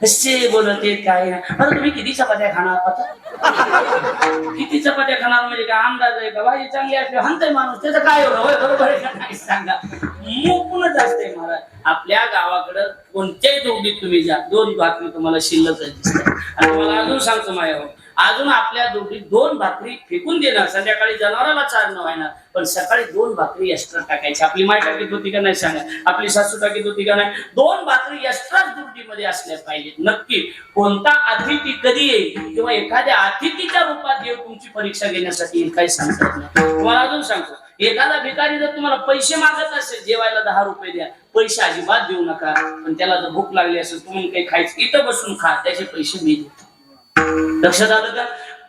कसे बोलत आहेत काय. आता तुम्ही किती चपात्या खाणार. किती चपात्या खाणार म्हणजे काय अंदाज आहे का. भाजी चांगली असली हंतय माणूस त्याचं काय एवढं होय बरोबर आहे का नाही सांगा. मोकूनच असते महाराज. आपल्या गावाकडं कोणत्याही दोघीत तुम्ही जा 2 भाकरी तुम्हाला शिल्लक दिसतात. आणि तुम्हाला अजून सांगतो माझ्या अजून आपल्या दोघीत 2 भाकरी फेकून देणार. संध्याकाळी जनावराला चारणं व्हायना पण सकाळी 2 भाकरी एक्स्ट्रा टाकायची. आपली माय टाकीत होती का नाही सांगा. आपली सासू टाकीत होती का नाही. 2 भाकरी एक्स्ट्राच ड्युटीमध्ये असल्या पाहिजेत. नक्की कोणता अतिथी कधी येईल किंवा एखाद्या अतिथीच्या रूपात येऊ तुमची परीक्षा घेण्यासाठी येईल काही सांगतात नाही. तुम्हाला अजून सांगतो एखादा भिकारी जर तुम्हाला पैसे मागत असेल जेवायला 10 रुपये द्या पैसे अजिबात देऊ नका. पण त्याला जर भूक लागली असेल तुम्ही काही खायचं इथं बसून खा त्याचे पैसे मी देतो. लक्षात आलं का.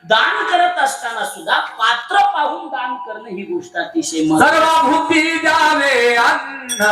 दान करत असताना सुद्धा पात्र पाहून दान करणं ही गोष्ट अतिशय सर्वभूती द्यावे अन्न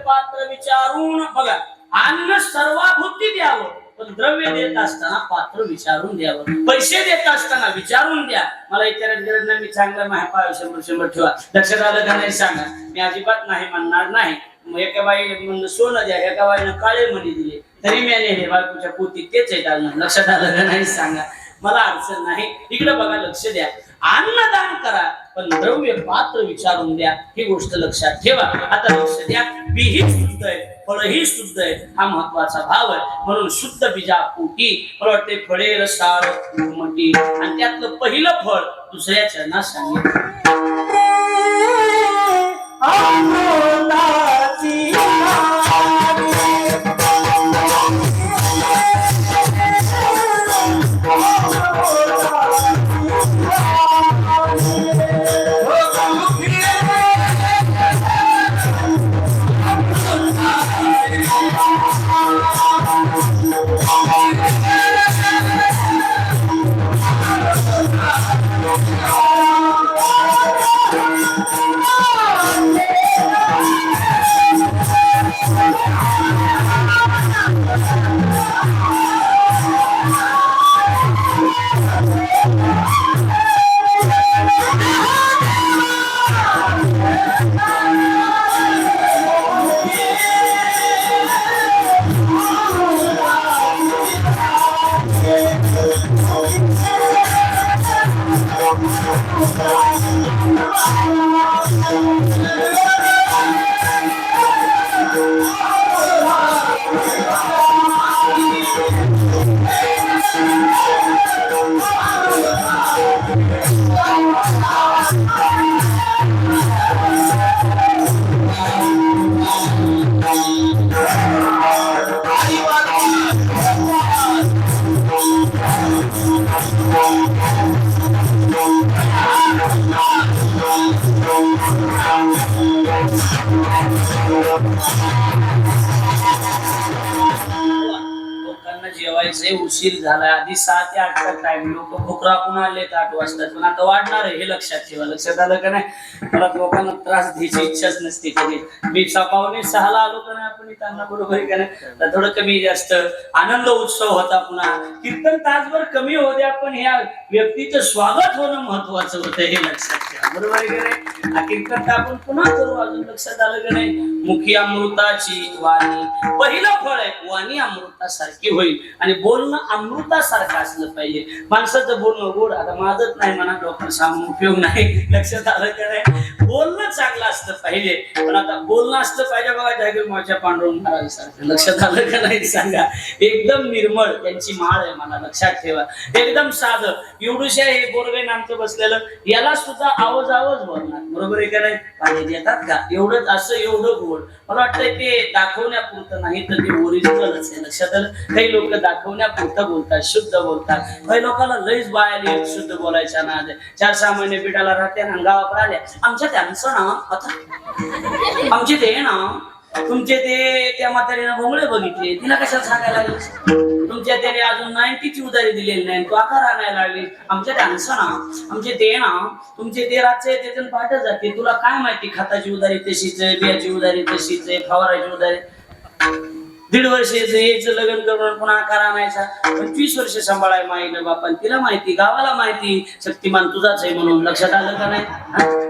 पात्र विचारून बघा. अन्न सर्वाभूती द्यावं पण द्रव्य देत असताना पात्र विचारून द्यावं. पैसे देत असताना विचारून द्या. मला विचारायची गरज नाही. मी चांगला माहिती 100 ठेवा. लक्षात आलं का नाही सांगा. मी अजिबात नाही म्हणणार नाही. एका बाईने म्हणलं सोनं द्या एका बाईनं काळे मणी दिले तरी मी नेले बायकोच्या पोती तेच आहे अजून. लक्षात आलं का नाही सांगा. मला अडचण नाही. इकडे बघा लक्ष द्या. अन्नदान करा पण द्रव्य पात्र विचारून द्या ही गोष्ट लक्षात ठेवा. आता लक्ष द्या. बीही शुद्ध आहे फळही शुद्ध आहे हा महत्वाचा भाव आहे. म्हणून शुद्ध बीजा पोटी मला वाटते फळे रसाळ मोठी आणि त्यातलं पहिलं फळ दुसऱ्या चरणात सांगितलं. लोकांना जेवायचंय, उशीर झाला. आधी 6 ते 8 चा टाइम. लोक भूक राखून आले 8 वाजता, पण आता वाढणार आहे हे लक्षात ठेवा. लक्षात आलं का नाही? मला लोकांना त्रास द्यायची इच्छाच नसते कधी. मी 5:45 आलो का नाही, आपण त्यांना बरोबर आहे का नाही, तर थोडं कमी जास्त आनंद उत्सव होता. पुन्हा कीर्तन तासभर कमी होऊ द्या, पण ह्या व्यक्तीचं स्वागत होणं महत्वाचं होतं हे लक्षात ठेवा. बरोबर आहे का नाही? हा कीर्तन तर आपण पुन्हा करू. अजून लक्षात आलं का नाही? मुखी अमृताची वाणी, पहिलं फळ आहे वाणी अमृतासारखी होईल. आणि बोलणं अमृतासारखं असलं पाहिजे. माणसाचं बोलणं गोड, आता माझंच नाही म्हणा, लोकांना सांगून उपयोग नाही. लक्षात आलं का नाही? बोलणं चांगलं असलं पाहिजे, पण आता बोलणं असलं पाहिजे बघा जागीर मोठ्या पांडुरंग महाराजांसारखं. लक्षात आलं का नाही सांगा? एकदम निर्मळ त्यांची माळ आहे, मला लक्षात ठेवा. एकदम साधं. एवढूशा हे बोरवेन आमचं बसलेलं, याला सुद्धा आवाज बोलणार. बरोबर आहे का नाही? पाणी देतात का? एवढंच असं एवढं गोड. मला वाटतं ते दाखवण्यापुरतं नाही, तर ते ओरिजिनलच आहे. लक्षात आलं? काही लोक दाखवण्यापुरतं बोलतात, शुद्ध बोलतात. काही लोकांना लईच बायाला शुद्ध बोलायच्या ना 4-6 महिने पिठाला राहते ना, गावाकडे आले, आमच्या त्यांचं ना आता आमचे ते ना तुमचे ते त्या म्हातारीनं भोंगळे बघितले, तिला कशाला सांगायला लागले? तुमच्या त्याने अजून 90ची उधारी दिलेली नाही, तू आकार आणायला लागली. आमच्या त्यांचं ना आमचे ते ना तुमचे ते रातचे त्यातून पाठ जाते, तुला काय माहिती? खताची उधारी तशीच आहे, बियाची उधारी तशीच आहे, फवाराची उधारी. 1.5 वर्ष यायचं लग्न करून पुन्हा आकार आणायचा. 25 वर्ष सांभाळाय माईनं बापान, तिला माहिती, गावाला माहिती, शक्तिमान तुझाच आहे म्हणून. लक्षात आलं का नाही?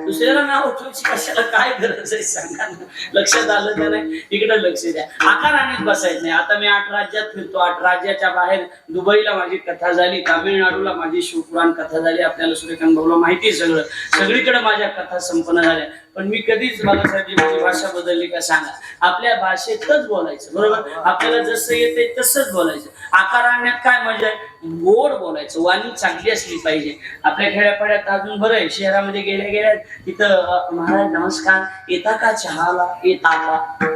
दुसऱ्याला नाव ठेवायची कशाला काय गरज आहे सांगा? लक्षात आलं का नाही? इकडे लक्ष द्या. आकार आणत बसायचं नाही. आता मी 8 राज्यात फिरतो. 8 राज्याच्या बाहेर दुबईला माझी कथा झाली, तामिळनाडूला माझी शिवपुराण कथा झाली. आपल्याला सूर्यकांत भाऊला माहिती सगळं. सगळीकडे माझ्या कथा संपन्न झाल्या. पण मी कधीच बाळासाहेबजी माझी भाषा बदलली का सांगा? आपल्या भाषेतच बोलायचं. बरोबर? आपल्याला जसं येते तसंच बोलायचं. आकार आणण्यात काय मजा आहे? गोड बोलायचं. वाणी चांगली असली पाहिजे. आपल्या खेड्यापाड्यात अजून बरं आहे, शहरामध्ये गेल्या तिथं महाराज नमस्कार, येता का चहाला? येता का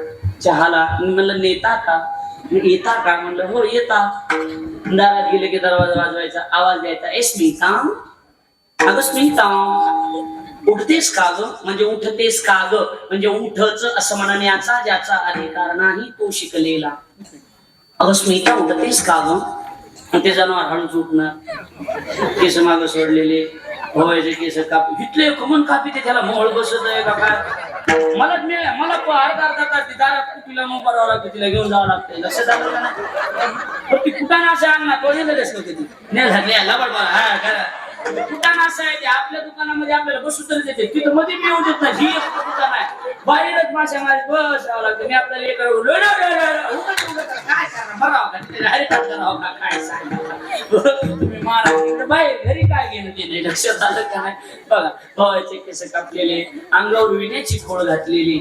चहाला? म्हणलं नेता का? येता का? म्हणलं हो येता. दारात गेले की दरवाजा वाजवायचा, आवाज द्यायचा, ए स्मिता, अगं स्मिता, उठतेस का ग? म्हणजे उठतेस का ग म्हणजे उठच असं म्हणण्याचा ज्याचा अधिकार नाही तो शिकलेला. अगं स्मिता उठतेस का ग? ते जनावर हळूच उठणार, केस माग सोडलेले, भोवायचे केस कापी, इथले कमन कापी ते त्याला मोहळ बसत आहे का काय? मला अर्धा तास दारात कुठीला मग करावं लागतं, तिला घेऊन जावं लागतं. लक्षात आलं का नाही? ती कुठाना असं आणणार तो नेलंच नव्हते ती नेल घातली लबाड बघा. हा करा दुकान असं आहे ते आपल्या दुकानामध्ये आपल्याला बसू तरी देते, तिथं मध्ये मी येऊ देत नाही. ही एक दुकान आहे, बाहेरच माशा मारी बस यावं लागतं. मी आपल्याला एक काय बघावं का तिथे हरितात करावं का काय सांगा तुम्ही महाराज बाहेर घरी काय घेणं ते नाही. लक्षात आलं का नाही? बघा भावाचे केस कापलेले, अंगावर विण्याची खोळ घातलेली,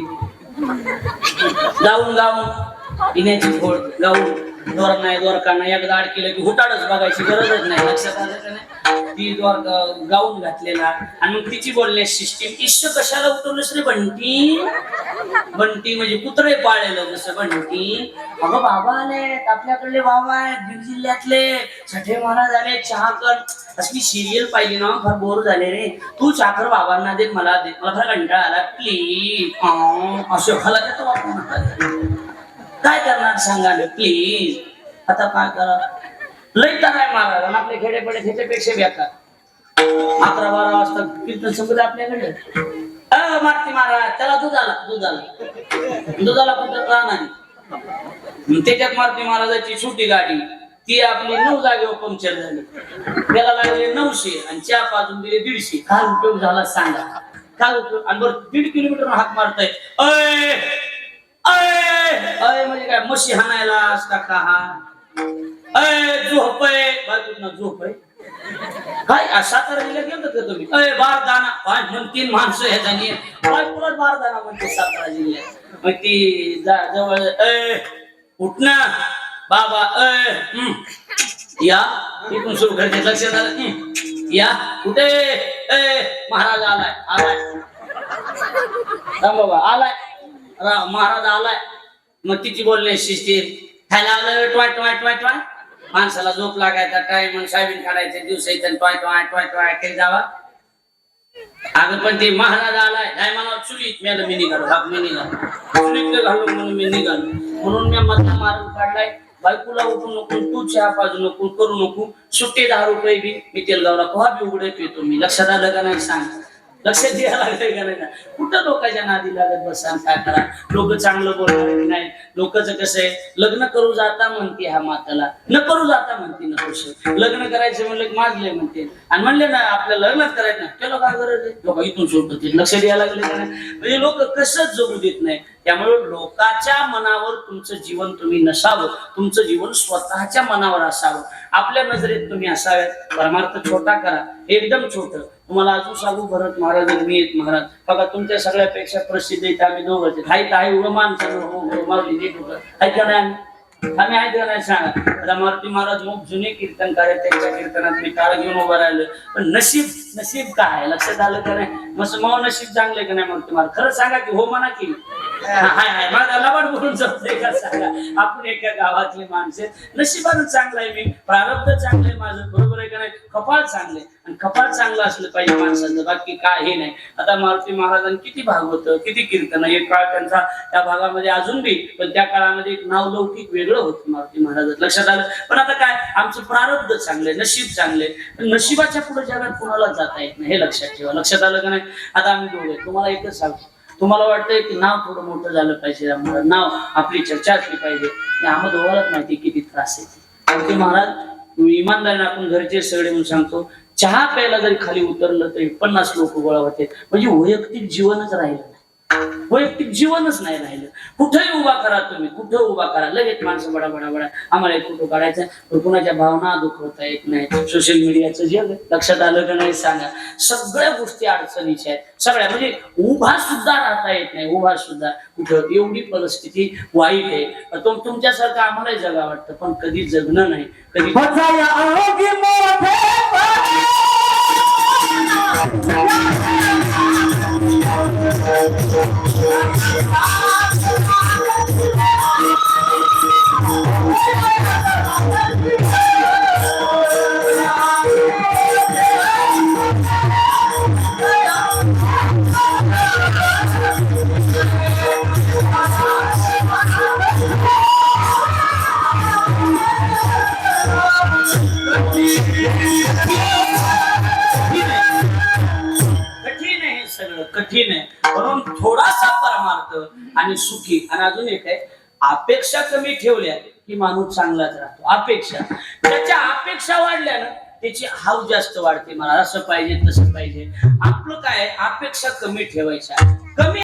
गाऊन विण्याची खोळ गाऊन, दोर नाही दोरका नाही, एकदा आड केलं की हुटाडच बघायची गरजच नाही. लक्षात आलं का नाही? ती गाऊन घातलेला आणि मग तिची बोलण्याची सिस्टीम, इष्ट कशाला उठवलंस रे बंटी? बंटी म्हणजे कुत्रे पाळलेलं जसं बंटी. अगं बाबा आले आपल्याकडले, बाबा आहेत बीड जिल्ह्यातले, छठे महाराज आले, चहा कर. अशी सिरियल पाहिली ना, फार बोर झाले रे, तू चाकर बाबांना दे, मला दे, मला फार कंटाळा आला, प्लीज. असं खाला काय करणार सांगा प्लीज. आता काय करा? लई तर आहे महाराज आणि आपल्या खेडेपडे त्याच्यापेक्षा बेकार. 11-12 वाजता कीर्तन संपलं आपल्याकडे. मारती महाराज त्याला दुधाला पद्धत राहणार. त्याच्यात मारुती महाराजाची छोटी गाडी, ती आपली 9 जागेवर पंक्चर झाली. त्याला लागले 900 आणि चहा पाजून दिले 150. काय उपयोग झाला सांगा? काय उपयोग? आणि बरं 1.5 किलोमीटर हाक मारताय, अय अय म्हणजे काय म्हशी हाणायला असता का? हा झोप आहे बाजूला, झोप आहे काय? 7 जिल्ह्यात गेलं का तुम्ही? बारदाना काय 3 माणसं ह्या झाली काय? पुढे बारदाना म्हणते 7 जिल्ह्यात. मग ती जवळ उठ ना बाबा, या इथून सुरू करते. लक्षात आलं? या कुठे? महाराज आलाय बाबा आलाय, महाराज आलाय. मग तिची बोलणे सिस्टीम काय लावलं? Toy toy toy toy. माणसाला झोप लागायचा टाइम, सायबीन काढायचे दिवस टॉय टॉय टॉय टॉय काही जावा. अगं पण ते महाराज आलाय काय म्हणा, चुलीत मी निघालो मी निघालो चुलीत घालू म्हणून मी निघालो म्हणून मी मधला मार्ग काढलाय बायकोला उठू नको तू चहा पाजू नको करू नको सुट्टे 10 रुपये बी मी तेलगावला पोहा बी उघडे पितो मी लक्षात आलं का नाही सांग लक्षात द्यायला लागतंय का नाही कुठं लोकांच्या नादी लागत बसा काय करा लोक चांगलं बोलणार नाही लोकच कसं आहे लग्न करू जाता म्हणते हा माताला न करू जाता म्हणते नको लग्न करायचं म्हणलं माजले म्हणते आणि म्हणले ना आपल्या लग्नात करायचं ना त्याला काय गरज आहे लोक इथून सोडतात लक्ष द्यायला लागले का नाही म्हणजे लोक कसंच जगू देत नाही त्यामुळे लोकांच्या मनावर तुमचं जीवन तुम्ही नसावं तुमचं जीवन स्वतःच्या मनावर असावं आपल्या नजरेत तुम्ही असाव्यात परमार्थ छोटा करा एकदम छोटं तुम्हाला अजून सांगू भरत महाराज आणि मी महाराज बघा तुमच्या सगळ्यापेक्षा प्रसिद्ध आहेत आम्ही दोघंच आहे उगं माणसं मारली नीट होतं ऐका नाही आम्ही ऐकलं नाही सांगा आता मारुती महाराज मग जुने कीर्तनकार आहेत त्यांच्या कीर्तनात मी टाळ घेऊन उभं राहिलो पण नशीब काय लक्षात आलं का नाही मग नशीब चांगलं का नाही मारुती महाराज खरं सांगा की हो म्हणा की हाय मला लबाड बोलून जमते का सांगा आपण एका गावातले माणसे नशिबानं चांगलं आहे मी प्रारब्ध चांगलं आहे माझं बरोबर आहे का नाही कपाळ चांगले आणि कपाळ चांगलं असलं पाहिजे माणसाचं बाकी काय हे नाही आता मारुती महाराजांनी किती भागवत किती कीर्तन एक काळ त्यांचा त्या भागामध्ये अजून बी पण त्या काळामध्ये एक नावलौकिक वेगळं होतं मारुती महाराजात लक्षात आलं पण आता काय आमचं प्रारब्ध चांगलंय नशीब चांगले नशिबाच्या पुढे जगात कुणाला जाता येत नाही हे लक्षात ठेवा लक्षात आलं का नाही आता आम्ही दोघे तुम्हाला एकच सांगतो तुम्हाला वाटतंय की नाव थोडं मोठं झालं पाहिजे आम्हाला नाव आपली चर्चा असली पाहिजे आम्हाला दोघांनाच माहिती किती त्रास येते मारुती महाराज इमानदारीने आपण घरचे सगळे म्हणून सांगतो चहा प्यायला जरी खाली उतरलं तरी 50 लोक गोळा होते म्हणजे वैयक्तिक जीवनच राहिलं नाही वैयक्तिक जीवनच नाही राहिलं कुठेही उभा करा तुम्ही कुठं उभा करा लगेच माणसं बडा आम्हाला एक फोटो काढायचा पण कुणाच्या भावना दुखवता येत नाही सोशल मीडियाचं जग लक्षात आलं का नाही सांगा सगळ्या गोष्टी अडचणीच्या आहेत सगळ्या म्हणजे उभा सुद्धा राहता येत नाही उभा सुद्धा कुठं एवढी परिस्थिती वाईट आहे तुमच्यासारखं आम्हाला जगा वाटतं पण कधी जगणं नाही कधी कठीण आहे म्हणून थोडासा परमार्थ आणि सुखी आणि अजून एक आहे अपेक्षा कमी ठेवल्या की माणूस चांगलाच राहतो अपेक्षा त्याच्या अपेक्षा वाढल्या ना त्याची हाव जास्त वाढते मला असं पाहिजे तसं पाहिजे आपलं काय अपेक्षा कमी ठेवायच्या कमी